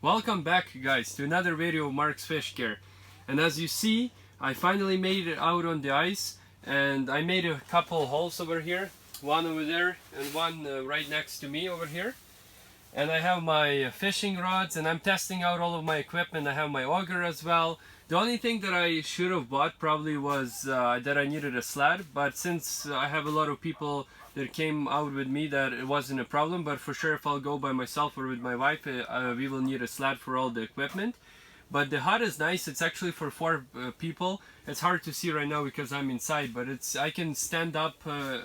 Welcome back, guys, to another video of Mark's Fish Care. And as you see, I finally made it out on the ice, and I made a couple holes over here, one over there and one right next to me over here. And I have my fishing rods, and I'm testing out all of my equipment. I have my auger as well. The only thing that I should have bought probably was that I needed a sled, but since I have a lot of people that came out with me, that it wasn't a problem. But for sure, if I'll go by myself or with my wife, we will need a sled for all the equipment. But the hut is nice. It's actually for 4 people. It's hard to see right now because I'm inside, but I can stand up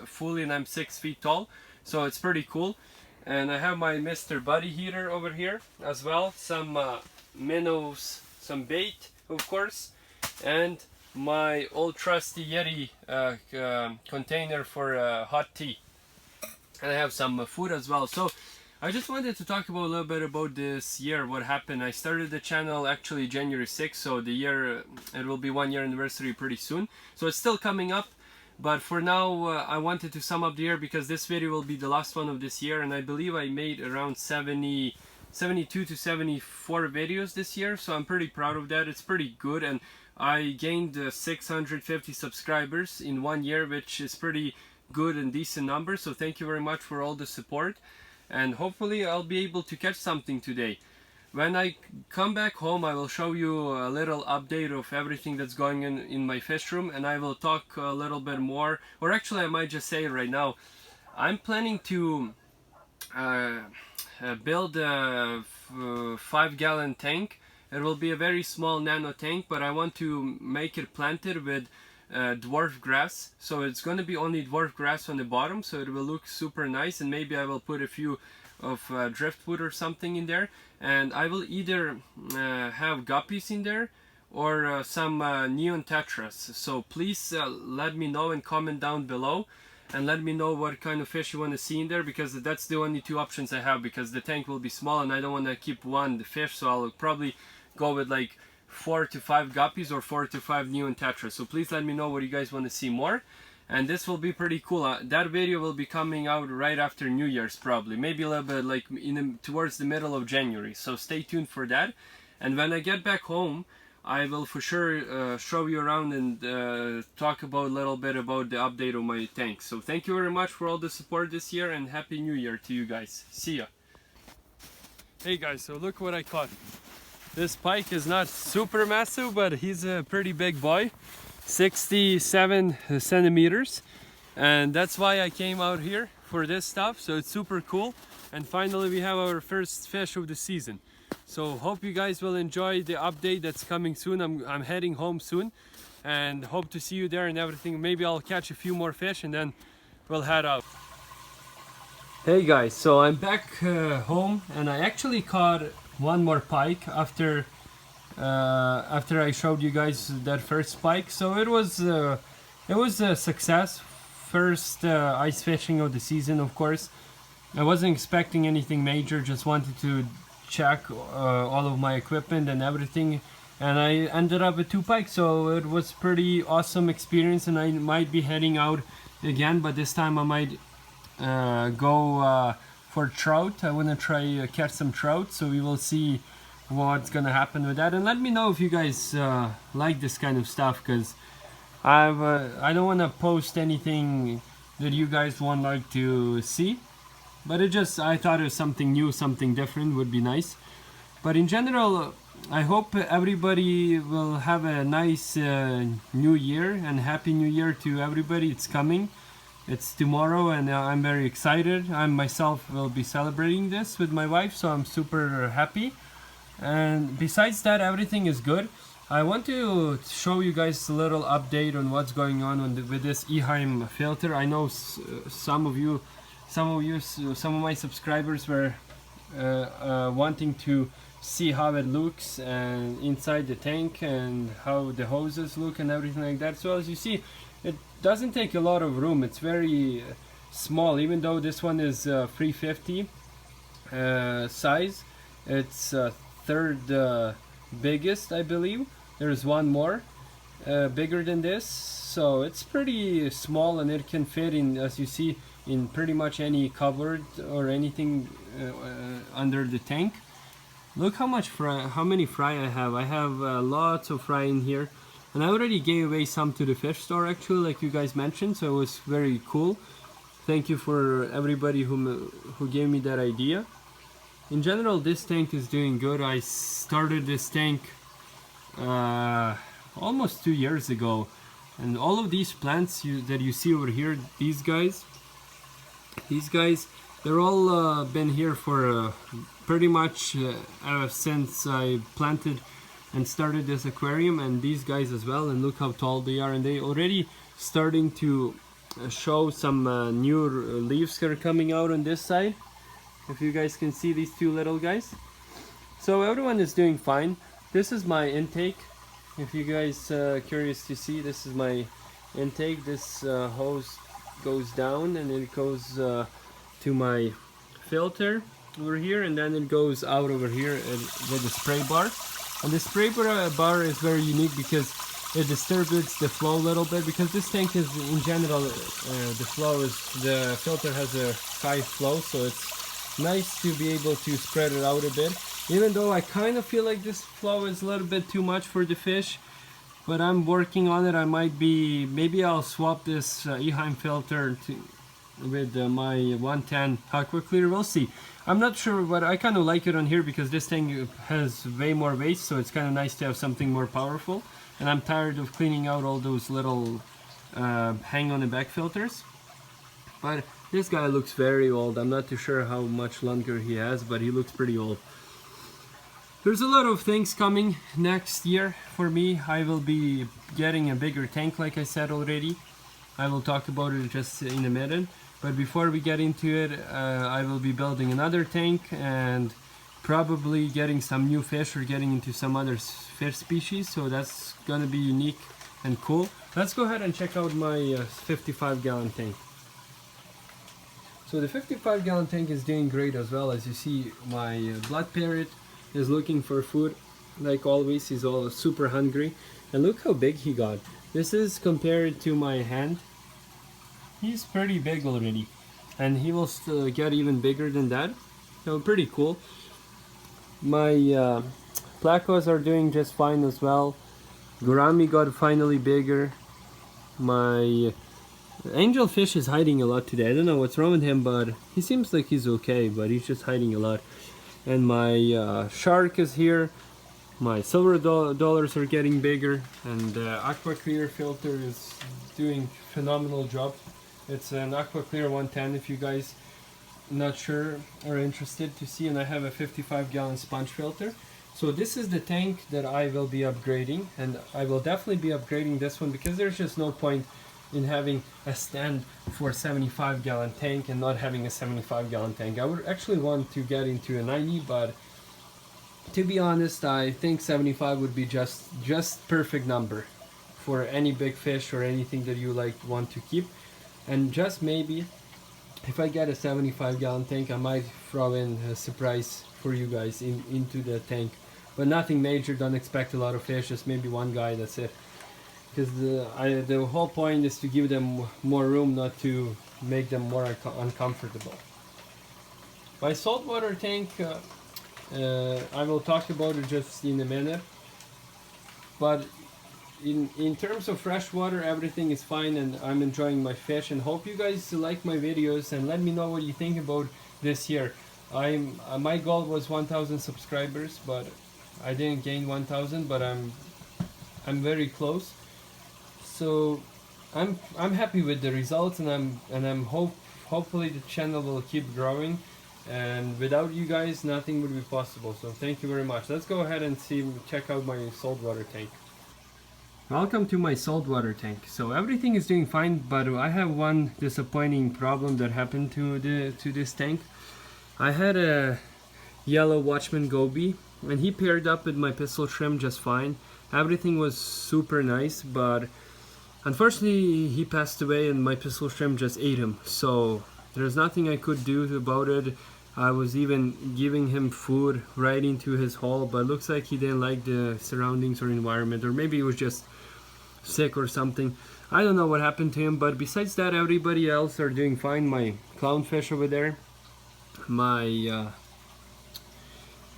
fully, and I'm 6 feet tall, so it's pretty cool. And I have my Mr. Buddy heater over here as well, some minnows, some bait of course, and my old trusty Yeti container for hot tea. And I have some food as well. So I just wanted to talk about a little bit about this year, what happened. I started the channel actually January 6th, so the year, it will be 1-year anniversary pretty soon. So it's still coming up. But for now, I wanted to sum up the year because this video will be the last one of this year, and I believe I made around 72 to 74 videos this year, so I'm pretty proud of that. It's pretty good, and I gained 650 subscribers in 1 year, which is pretty good and decent number, so thank you very much for all the support, and hopefully I'll be able to catch something today. When I come back home, I will show you a little update of everything that's going on in my fish room, and I will talk a little bit more, or actually I might just say it right now. I'm planning to build a 5-gallon tank. It will be a very small nano tank, but I want to make it planted with dwarf grass. So it's going to be only dwarf grass on the bottom, so it will look super nice, and maybe I will put a few of driftwood or something in there, and I will either have guppies in there or some neon tetras. So please let me know and comment down below, and let me know what kind of fish you want to see in there, because that's the only 2 options I have, because the tank will be small and I don't want to keep one fish, so I'll probably go with like 4 to 5 guppies or 4 to 5 neon tetras. So please let me know what you guys want to see more. And this will be pretty cool. That video will be coming out right after New Year's, probably, maybe a little bit like towards the middle of January, so stay tuned for that. And when I get back home, I will for sure show you around and talk about a little bit about the update of my tank. So thank you very much for all the support this year, and Happy New Year to you guys. See ya. Hey guys, so look what I caught. This pike is not super massive, but he's a pretty big boy. 67 centimeters, and that's why I came out here for this stuff, so it's super cool. And finally we have our first fish of the season, so hope you guys will enjoy the update that's coming soon. I'm heading home soon, and hope to see you there and everything. Maybe I'll catch a few more fish and then we'll head out. Hey guys, so I'm back home, and I actually caught one more pike after I showed you guys that first spike. So it was a success. First ice fishing of the season, of course. I wasn't expecting anything major, just wanted to check all of my equipment and everything, and I ended up with 2 pikes, so it was pretty awesome experience. And I might be heading out again, but this time I might go for trout. I want to try catch some trout, so we will see what's gonna happen with that. And let me know if you guys like this kind of stuff, because I don't want to post anything that you guys won't like to see, but I thought it was something new, something different would be nice. But in general, I hope everybody will have a nice new year, and Happy New Year to everybody. It's coming, it's tomorrow, and I'm very excited. I myself will be celebrating this with my wife, so I'm super happy. And besides that, everything is good. I want to show you guys a little update on what's going on with this Eheim filter. I know some of my subscribers were wanting to see how it looks and inside the tank, and how the hoses look and everything like that. So as you see, it doesn't take a lot of room. It's very small, even though this one is 350 size. It's third biggest, I believe. There's one more bigger than this, so it's pretty small, and it can fit in, as you see, in pretty much any cupboard or anything under the tank. Look how much fry, how many fry I have. I have lots of fry in here, and I already gave away some to the fish store actually, like you guys mentioned. So it was very cool. Thank you for everybody who gave me that idea. In general, this tank is doing good. I started this tank almost 2 years ago, and all of these plants that you see over here, these guys, they're all been here for pretty much since I planted and started this aquarium, and these guys as well. And look how tall they are, and they already starting to show some new leaves that are coming out on this side. If you guys can see these two little guys. So everyone is doing fine. This is my intake. If you guys curious to see, this is my intake. This hose goes down and it goes to my filter over here, and then it goes out over here with the spray bar. And the spray bar is very unique because it disturbs the flow a little bit, because this tank is in general the filter has a high flow, so it's nice to be able to spread it out a bit, even though I kind of feel like this flow is a little bit too much for the fish, but I'm working on it. Maybe I'll swap this Eheim filter with my 110 Aqua Clear. We'll see. I'm not sure, but I kind of like it on here because this thing has way more weight, so it's kind of nice to have something more powerful. And I'm tired of cleaning out all those little hang on the back filters. But this guy looks very old. I'm not too sure how much longer he has, but he looks pretty old. There's a lot of things coming next year for me. I will be getting a bigger tank, like I said already. I will talk about it just in a minute. But before we get into it, I will be building another tank and probably getting some new fish or getting into some other fish species. So that's gonna be unique and cool. Let's go ahead and check out my 55-gallon tank. So the 55-gallon tank is doing great as well. As you see, my blood parrot is looking for food. Like always, he's all super hungry. And look how big he got. This is compared to my hand. He's pretty big already. And he will still get even bigger than that. So pretty cool. My placos are doing just fine as well. Gourami got finally bigger. My angelfish is hiding a lot today. I don't know what's wrong with him, but he seems like he's okay, but he's just hiding a lot. And my shark is here. My silver dollars are getting bigger, and the Aqua Clear filter is doing phenomenal job. It's an Aqua Clear 110 if you guys not sure or interested to see, and I have a 55-gallon sponge filter. So this is the tank that I will be upgrading, and I will definitely be upgrading this one because there's just no point in having a stand for a 75-gallon tank and not having a 75-gallon tank. I would actually want to get into a 90, but to be honest, I think 75 would be just perfect number for any big fish or anything that you want to keep. And just maybe if I get a 75-gallon tank, I might throw in a surprise for you guys into the tank, but nothing major. Don't expect a lot of fish, just maybe one guy, that's it. Because the whole point is to give them more room, not to make them more uncomfortable. My saltwater tank, I will talk about it just in a minute. But in terms of fresh water, everything is fine, and I'm enjoying my fish. And hope you guys like my videos, and let me know what you think about this year. My goal was 1,000 subscribers, but I didn't gain 1,000, but I'm very close. So I'm happy with the results, and hopefully the channel will keep growing, and without you guys nothing would be possible. So thank you very much. Let's go ahead and check out my saltwater tank. Welcome to my saltwater tank. So everything is doing fine, but I have one disappointing problem that happened to this tank. I had a yellow Watchman goby, and he paired up with my pistol shrimp just fine. Everything was super nice, but unfortunately he passed away and my pistol shrimp just ate him. So there's nothing I could do about it. I was even giving him food right into his hole, but it looks like he didn't like the surroundings or environment, or maybe he was just sick or something. I don't know what happened to him, but besides that, everybody else are doing fine. My clownfish over there, my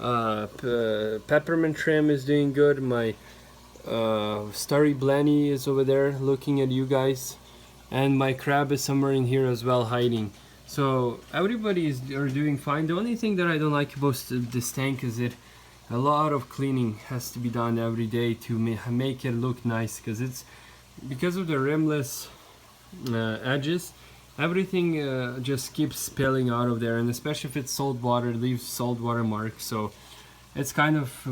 Peppermint trim is doing good. My Starry Blenny is over there looking at you guys, and my crab is somewhere in here as well, hiding. So everybody are doing fine. The only thing that I don't like about this tank is that a lot of cleaning has to be done every day to make it look nice, because of the rimless edges. Everything just keeps spilling out of there, and especially if it's salt water, it leaves salt water marks. So it's kind of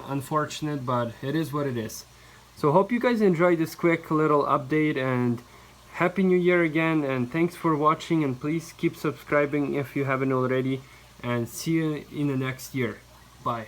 unfortunate, but it is what it is. So hope you guys enjoyed this quick little update, and Happy New Year again, and thanks for watching, and please keep subscribing if you haven't already, and see you in the next year. Bye.